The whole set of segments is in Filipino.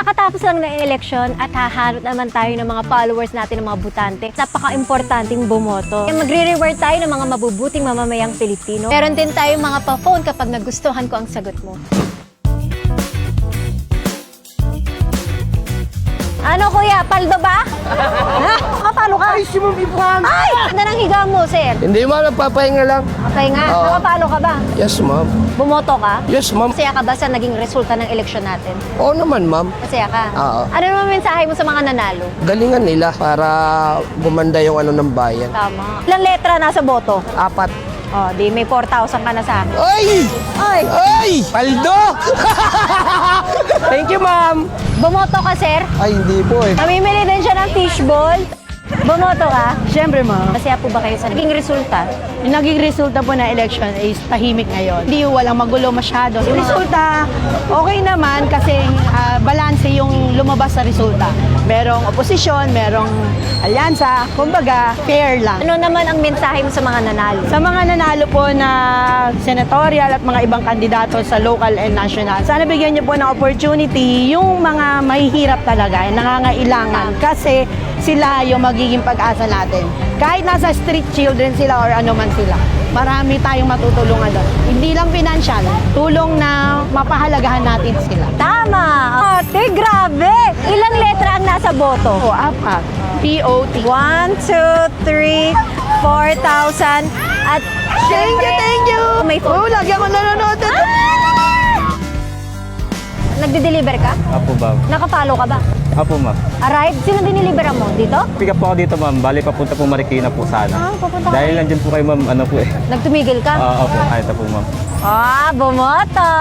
Kakatapos lang ng eleksyon at hahanap naman tayo ng mga followers natin ng mga butante. Napaka-importanting bumoto. Kaya magre-reward tayo ng mga mabubuting mamamayang Pilipino. Meron din tayong mga pa-phone kapag nagustuhan ko ang sagot mo. Ano kuya, paldo ba? Ha? Nakapalo ka? Ay, si Ma'am Ivan! Ay! Ganda ng higa mo, sir. Hindi ma'am, nagpapahinga lang. Okay nga, Oo. nakapalo ka ba? Yes ma'am. Bumoto ka? Yes ma'am. Masaya ka ba sa naging resulta ng eleksyon natin? Oo naman ma'am. Masaya ka? Oo. Ano naman mensahe mo sa mga nanalo? Galingan nila para gumanda yung ano ng bayan. Tama. Ilang letra nasa boto? 4. Oh, di may 4,000 ka na sa akin. Ay! Ay! Ay! Paldo! Thank you ma'am. Bumoto ka, sir? Ay, hindi po eh. Namimili din siya ng fishball. Bumoto ka? Siyempre, ma'am. Masaya po ba kayo sa naging resulta? Yung naging resulta po ng election is tahimik ngayon. Hindi walang magulo masyado. Yung resulta, okay naman kasi balanse yung lumabas sa resulta. Merong oposisyon, merong alyansa, kumbaga, fair lang. Ano naman ang mensahe mo sa mga nanalo? Sa mga nanalo po na senatorial at mga ibang kandidato sa local and national, sana bigyan niyo po ng opportunity yung mga mahihirap talaga, nangangailangan. Kasi sila yung magiging pag-asa natin. Kahit nasa street children sila or ano man sila, marami tayong matutulungan doon. Hindi lang financial, tulong na mapahalagahan natin sila. Tama! Ate, grabe! Ilang letra ang nasa boto? O, 4. POT. 1, 2, 3, 4,000 at Thank you! May phone. Oh, lagi ako nanonood. Nagde-deliver ka? Apo, ma'am. Nakapalo ka ba? Apo, ma'am. Arrive? Sino dinilibera mo? Dito? Pick up po ako dito, ma'am. Bali, papunta po Marikina po sana. Pupunta ka. Dahil nandyan po kayo, ma'am, ano po eh. Nagtumigil ka? Opo, kahit po, ma'am. Bumoto!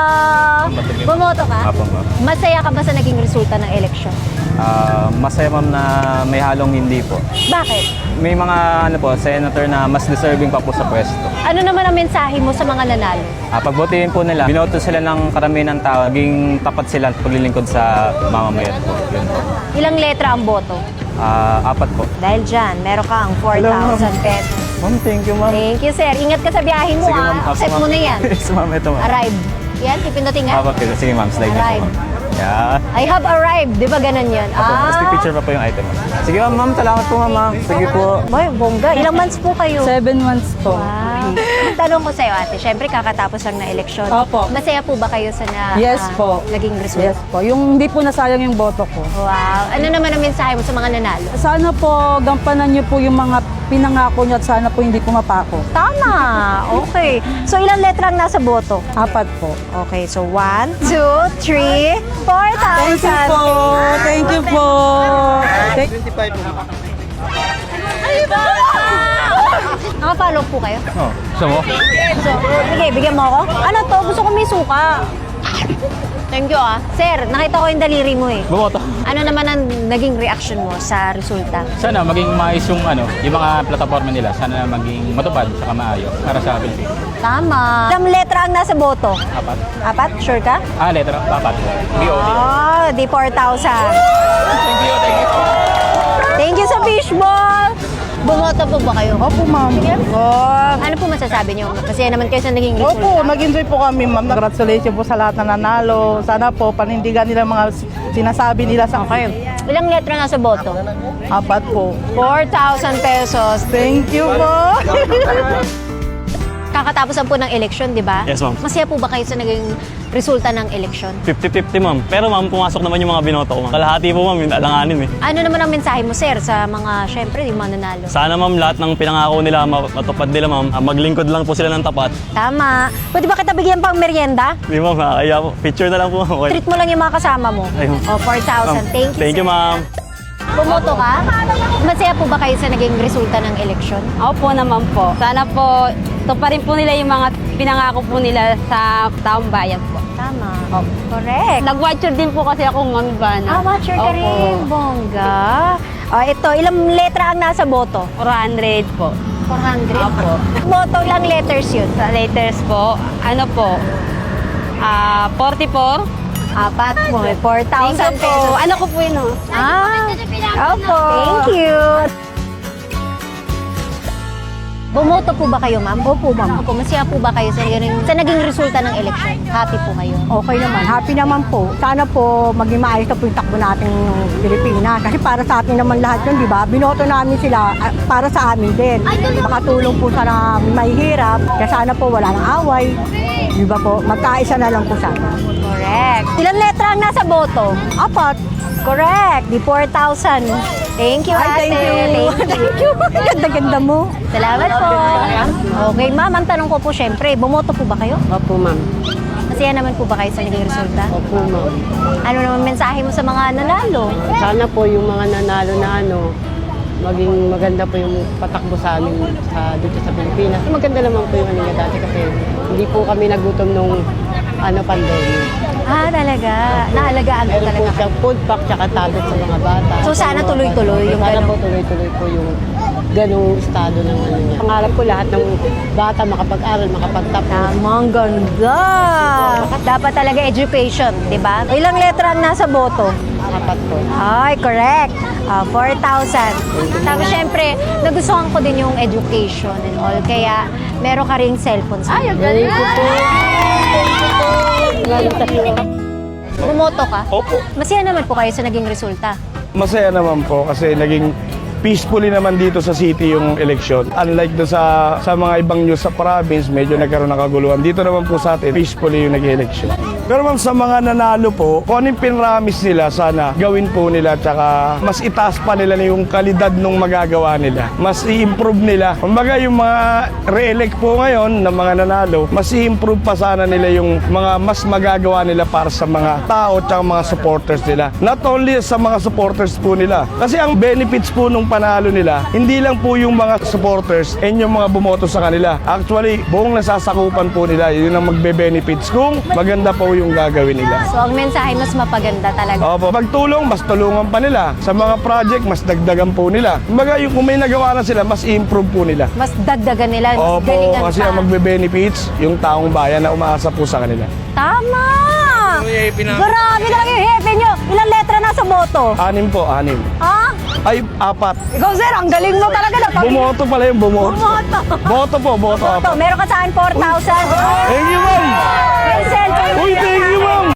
Bumoto ka? Apo, ma'am. Masaya ka ba sa naging resulta ng eleksyon? Masaya, ma'am, na may halong hindi po. Bakit? May mga, ano po, senator na mas deserving pa po sa pwesto. Ano naman ang mensahe mo sa mga nanalo? Pagbutihin po nila, binoto sila ng karamihan ng tao, naging tapat sila at pulilingkod sa mamamayan po. Yun po. Ilang letra ang boto? 4 po. Dahil dyan, meron kang 4,000 pesos. Ma'am, thank you, ma'am. Thank you, sir. Ingat ka sa biyahe mo, Sige, ma'am. Apo, Accept ma'am. mo na yan. Yes, ma'am. Ito, ma'am. Arrive. Yan, pipindutin nga. Sige, ma'am. Slide na po, Arrive. ma'am. Yeah. I have arrived. Di ba ganun yun? Apo, tapos picture pa po yung item. Sige, ma'am. Salamat po, ma'am. Sige po. Boy, bongga. Ilang months po kayo? 7 months po. Wow. Tanong ko sa'yo, ate. Siyempre, kakatapos lang na eleksyon. Opo. Masaya po ba kayo sa Yes po. naging result? Yes po. Yung hindi po nasayang yung boto ko. Wow. Ano naman ang mensahe mo sa mga nanalo? Sana po gampanan niyo po yung mga pinangako niyo at sana po hindi po mapako. Tama. Okay. So, ilang letra ang nasa boto? 4 po. Okay. So, 1, 2, 3, 4,000. Thank you po. Thank 25 po. Nakapalo po kayo? Oh, gusto mo? So, sige, bigyan mo ako. Ano to? Gusto ko may suka. Thank you, Sir, nakita ko yung daliri mo eh. Bumoto. Ano naman ang naging reaction mo sa resulta? Sana maging maayos yung mga plataforma nila. Sana maging matupad saka maayos para sa akin. Tama. Ilang letra ang nasa boto? 4. 4? Sure ka? Letra. 4. BOT. Di 4,000. Thank you. Thank you sa fishball. Bumoto po ba kayo? Opo, ma'am. Ano po masasabi niyo? Kasi naman kayo sa naging resulta. Opo, nag-enjoy po kami, ma'am. Congratulations po sa lahat na nanalo. Sana po panindigan nila mga sinasabi nila sa akin. Ilang letra nasa boto? 4 po. 4,000 pesos. Thank you po. Kakatapos po ng eleksyon, di ba? Yes, ma'am. Masaya po ba kayo sa naging resulta ng eleksyon? 50-50, ma'am. Pero ma'am, pumasok naman yung mga binoto ko, ma'am. Kalahati po, ma'am, yung alanganin eh. Ano naman ang mensahe mo, sir, sa mga, syempre, yung mga nanalo? Sana, ma'am, lahat ng pinangako nila, matupad nila, ma'am. Maglingkod lang po sila ng tapat. Tama. Pwede ba kita bigyan pang merienda? Di, ma'am, kaya po. Picture na lang po, ma'am. Okay. Treat mo lang yung mga kasama mo. Ayun. O, 4,000. Thank you, Thank you, sir. ma'am. Bumoto ka? Masaya po ba kayo sa naging resulta ng eleksyon? Opo naman po. Sana po, tuparin po nila yung mga pinangako po nila sa taong bayan po. Tama. Correct. Nag-watcher din po kasi ako, Ma'am Ivana. Watcher ka rin. Bongga. Ito, ilang letra ang nasa boto? 400 po. 400? Opo. Boto, ilang letters yun? Sa letters po, ano po, 44. 4 mo. 4,000 Thank you po. pesos. Ano ko po yun, oh? Opo. Thank you. Bumoto po ba kayo, ma'am? Opo, ma'am. Opo, masaya po ba kayo sa naging resulta ng election? Happy po kayo? Okay naman, happy naman po. Sana po maging maayos na po yung takbo natin ng Pilipinas. Kasi para sa atin naman lahat yun, di ba? Binoto namin sila para sa amin din. Makatulong po sa mahihirap. Kaya sana po wala nang away. Di ba po? Magkaisa na lang po sana. Correct. Ilan letra ang nasa boto? 4. Correct. Di 4,000. Thank you, ate. Ay, thank you. Thank you. Ganda-ganda mo. Salamat po. Okay, ma'am, ang tanong ko po syempre, bumoto po ba kayo? Opo, ma'am. Masaya naman po ba kayo sa naging resulta? Opo, ma'am. Ano naman mensahe mo sa mga nanalo? Sana po yung mga nanalo na maging maganda po yung patakbo sa amin dito sa Pilipinas. Maganda naman po yung nila dati kasi hindi po kami nagutom nung pandemic. Ah, talaga. Naalagaan po Meron po talaga. siyang food pack tsaka tablet sa mga bata. So, sana tuloy-tuloy yung Sana ganun. po tuloy-tuloy po yung ganung estado ng niya. Pangarap ko lahat ng bata makapag-aral, makapagtapos. Tamang ganda. Dapat talaga education, di ba? Ilang letra ang nasa boto? 4 po. Ay, correct. 4,000. Tapos syempre, nagustuhan ko din yung education and all. Kaya, meron ka ring cellphone sa Ay, ang galing. Bumoto ka? Opo. Masaya naman po kayo sa naging resulta. Masaya naman po kasi naging peacefully naman dito sa city yung election. Unlike do sa mga ibang news sa province, medyo nagkaroon ng kaguluhan. Dito naman po sa atin, peacefully yung nag-election. Pero ma'am, sa mga nanalo po, kung ano yung pinramis nila, sana gawin po nila tsaka mas itaas pa nila na yung kalidad nung magagawa nila. Mas i-improve nila. Kumbaga yung mga re-elect po ngayon na mga nanalo, mas i-improve pa sana nila yung mga mas magagawa nila para sa mga tao tsaka mga supporters nila. Not only sa mga supporters po nila. Kasi ang benefits po nung panalo nila, hindi lang po yung mga supporters and yung mga bumoto sa kanila. Actually, buong nasasakupan po nila, yun ang magbe-benefits kung maganda po yung gagawin nila. So, ang mensahe mas mapaganda talaga. Opo, pagtulong, mas tulungan pa nila. Sa mga project, mas dagdagan po nila. Kumbaga, yung kung may nagawa na sila, mas i-improve po nila. Mas dagdagan nila, mas Opo, galingan kasi pa. ang magbe-benefits, yung taong bayan na umaasa po sa kanila. Tama! Grabe talaga yung happy nyo. Ilang letra na sa boto? 6 po, 6. Ha? Ay, 4. Ikaw, sir, ang galing mo talaga na. Bumoto pala yung bumoto. Bumoto. Boto po, boto. Boto. Meron ka saan 4,000. Thank you, ma'am! May cellphone. Uy, thank you, ma'am!